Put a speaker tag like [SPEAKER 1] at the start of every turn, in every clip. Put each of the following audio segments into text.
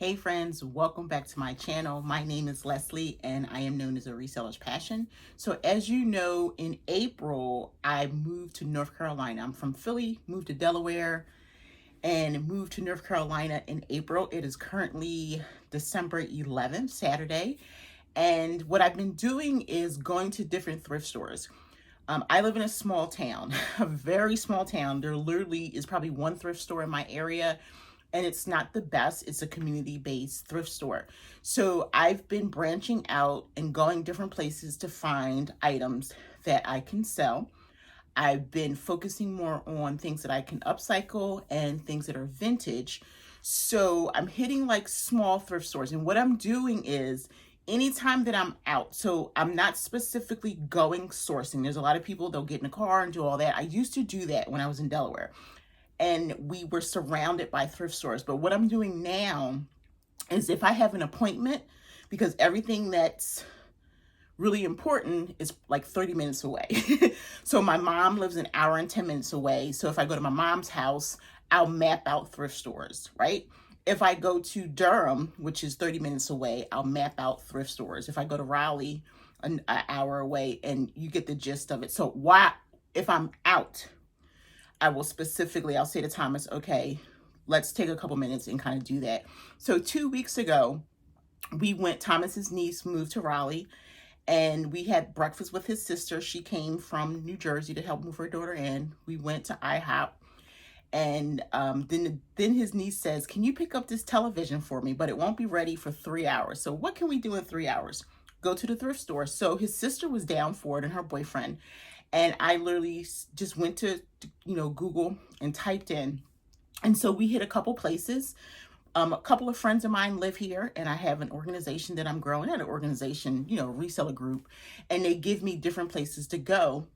[SPEAKER 1] Hey friends, welcome back to my channel. My name is Leslie and I am known as a reseller's passion. So as you know, in April, I moved to North Carolina. I'm from Philly, moved to Delaware and moved to North Carolina in April. It is currently December 11th, Saturday. And what I've been doing is going to different thrift stores. I live in a small town, a very small town. There literally is probably one thrift store in my area, and it's not the best. It's a community-based thrift store. So I've been branching out and going different places to find items that I can sell. I've been focusing more on things that I can upcycle and things that are vintage. So I'm hitting like small thrift stores. And what I'm doing is anytime that I'm out, so I'm not specifically going sourcing. There's a lot of people, they'll get in a car and do all that. I used to do that when I was in Delaware and we were surrounded by thrift stores. But what I'm doing now is if I have an appointment, because everything that's really important is like 30 minutes away. So my mom lives an hour and 10 minutes away. So if I go to my mom's house, I'll map out thrift stores, right? If I go to Durham, which is 30 minutes away, I'll map out thrift stores. If I go to Raleigh, an hour away, and you get the gist of it. So if I'm out, I will specifically, I'll say to Thomas, okay, let's take a couple minutes and kind of do that. So 2 weeks ago, Thomas's niece moved to Raleigh, and we had breakfast with his sister. She came from New Jersey to help move her daughter in. We went to IHOP, and then his niece says, can you pick up this television for me? But it won't be ready for 3 hours. So what can we do in 3 hours? Go to the thrift store. So his sister was down for it and her boyfriend. And I literally just went to, Google and typed in. And so we hit a couple places. A couple of friends of mine live here, and I have an organization that I'm growing at, an organization, reseller group, and they give me different places to go.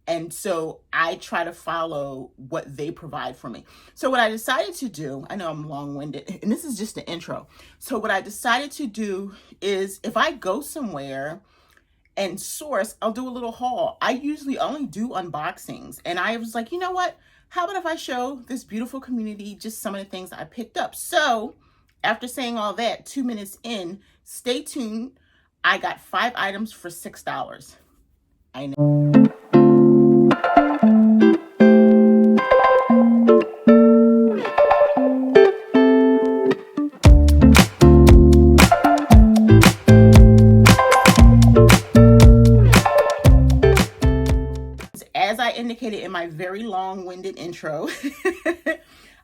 [SPEAKER 1] And so I try to follow what they provide for me. So what I decided to do, I know I'm long-winded, and this is just the intro. So what I decided to do is if I go somewhere and source, I'll do a little haul. I usually only do unboxings. And I was like, you know what? How about if I show this beautiful community just some of the things I picked up? So after saying all that, 2 minutes in, stay tuned. I got 5 items for $6. I know. As I indicated in my very long-winded intro,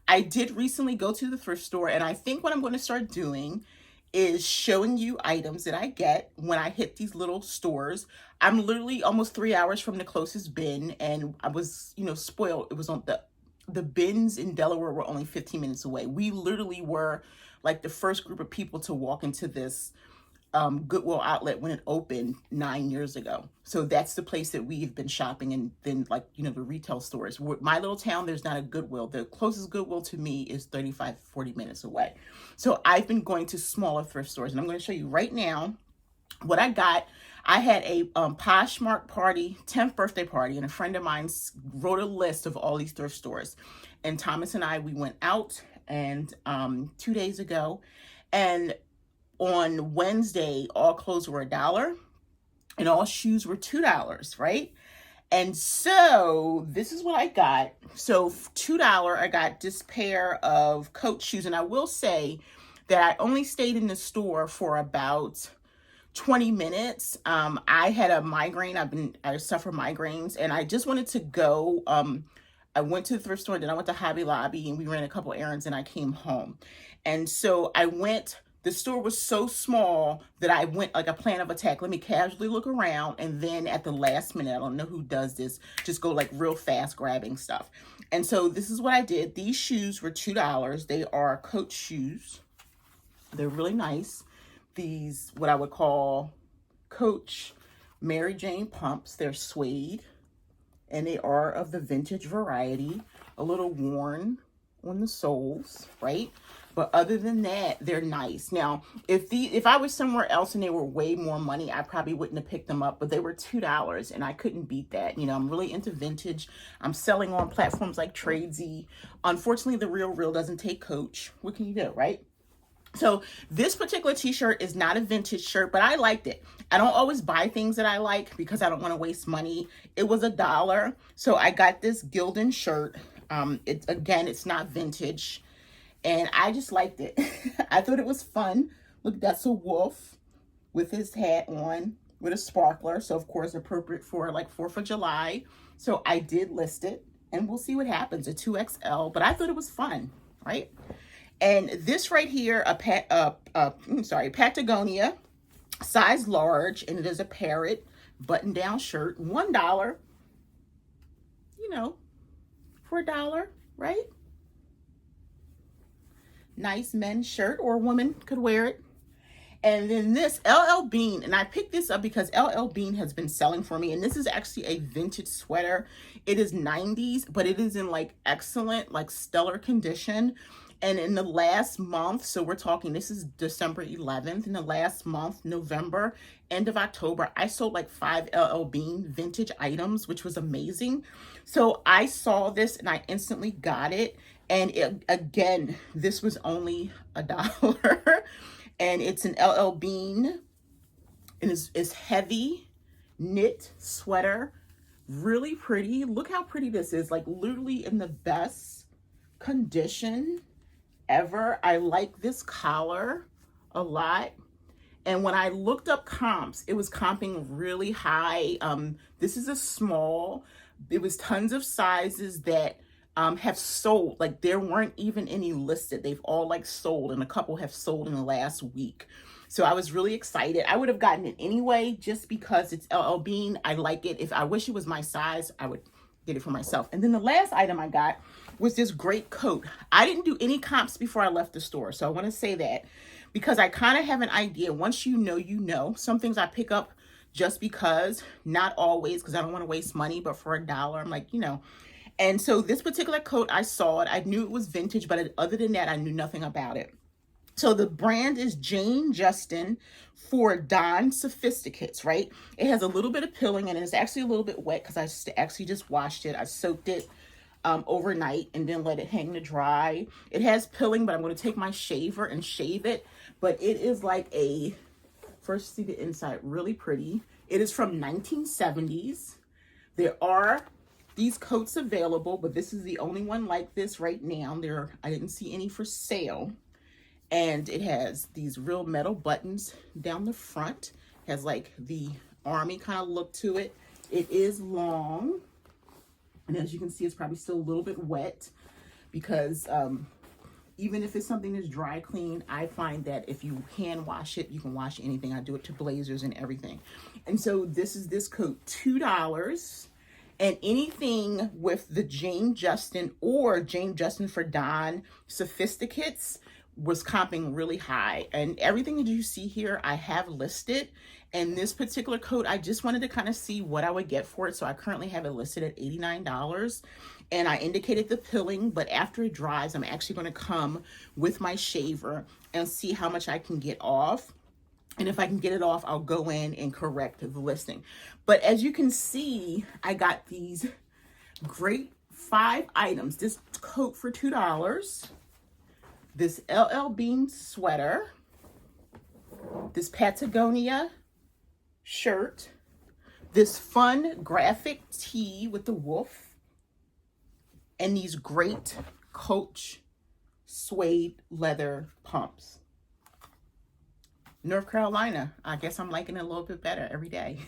[SPEAKER 1] I did recently go to the thrift store, and I think what I'm going to start doing is showing you items that I get when I hit these little stores. I'm literally almost 3 hours from the closest bin, and I was, spoiled. It was on the bins in Delaware were only 15 minutes away. We literally were like the first group of people to walk into this Goodwill outlet when it opened 9 years ago. So that's the place that we've been shopping, and then the retail stores. My little town, there's not a Goodwill. The closest Goodwill to me is 35, 40 minutes away. So I've been going to smaller thrift stores, and I'm going to show you right now what I got. I had a Poshmark party, 10th birthday party, and a friend of mine wrote a list of all these thrift stores. And Thomas and we went out and 2 days ago, and on Wednesday, all clothes were $1 and all shoes were $2, right? And so this is what I got. So $2, I got this pair of Coach shoes. And I will say that I only stayed in the store for about 20 minutes. I had a migraine. I suffer migraines, and I just wanted to go. I went to the thrift store, then I went to Hobby Lobby, and we ran a couple errands, and I came home. And so the store was so small that I went like a plan of attack. Let me casually look around, and then at the last minute, I don't know who does this, just go like real fast grabbing stuff. And so this is what I did. These shoes were $2. They are Coach shoes. They're really nice. These, what I would call Coach Mary Jane pumps. They're suede, and they are of the vintage variety, a little worn on the soles, right? But other than that, they're nice. Now, if I was somewhere else and they were way more money, I probably wouldn't have picked them up, but they were $2 and I couldn't beat that. I'm really into vintage. I'm selling on platforms like Tradesy. Unfortunately, the Real doesn't take Coach. What can you do, right? So this particular t-shirt is not a vintage shirt, but I liked it. I don't always buy things that I like because I don't want to waste money. It was $1. So I got this Gildan shirt. It's not vintage. And I just liked it. I thought it was fun. Look, that's a wolf with his hat on with a sparkler. So of course appropriate for like 4th of July. So I did list it and we'll see what happens. A 2XL, but I thought it was fun, right? And this right here, Patagonia, size large, and it is a parrot button-down shirt, $1, you know, for $1, right? Nice men's shirt, or a woman could wear it. And then this LL Bean, and I picked this up because LL Bean has been selling for me, and this is actually a vintage sweater. It is 90s, but it is in like excellent, like stellar condition. And in the last month, so we're talking, this is December 11th, in the last month, November, end of October, I sold like 5 LL Bean vintage items, which was amazing. So I saw this and I instantly got it. And again, this was only $1. And it's an LL Bean, and it's heavy knit sweater, really pretty. Look how pretty this is, like literally in the best condition ever. I like this collar a lot. And when I looked up comps, it was comping really high. This is a small. It was tons of sizes that have sold. Like there weren't even any listed. They've all like sold, and a couple have sold in the last week. So I was really excited. I would have gotten it anyway, just because it's LL Bean. I like it. If I wish it was my size, I would get it for myself. And then the last item I got was this great coat. I didn't do any comps before I left the store. So I want to say that because I kind of have an idea. Once you know, you know. Some things I pick up just because, not always, because I don't want to waste money, but for $1, I'm like, you know. And so this particular coat, I saw it. I knew it was vintage, but other than that, I knew nothing about it. So the brand is Jane Justin for Don Sophisticates, right? It has a little bit of pilling, and it's actually a little bit wet because I actually just washed it. I soaked it overnight and then let it hang to dry. It has pilling, but I'm going to take my shaver and shave it. But it is like a, first see the inside, really pretty. It is from 1970s. There are these coats available, but this is the only one like this right now. I didn't see any for sale. And it has these real metal buttons down the front. It has like the army kind of look to it. It is long. And as you can see, it's probably still a little bit wet because even if it's something that's dry clean, I find that if you hand wash it, you can wash anything. I do it to blazers and everything. And so this is this coat, $2. And anything with the Jane Justin or Jane Justin for Don Sophisticates was comping really high. And everything that you see here, I have listed. And this particular coat, I just wanted to kind of see what I would get for it. So I currently have it listed at $89. And I indicated the pilling, but after it dries, I'm actually going to come with my shaver and see how much I can get off. And if I can get it off, I'll go in and correct the listing. But as you can see, I got these great 5 items. This coat for $2. This LL Bean sweater. This Patagonia shirt. This fun graphic tee with the wolf. And these great Coach suede leather pumps. North Carolina. I guess I'm liking it a little bit better every day.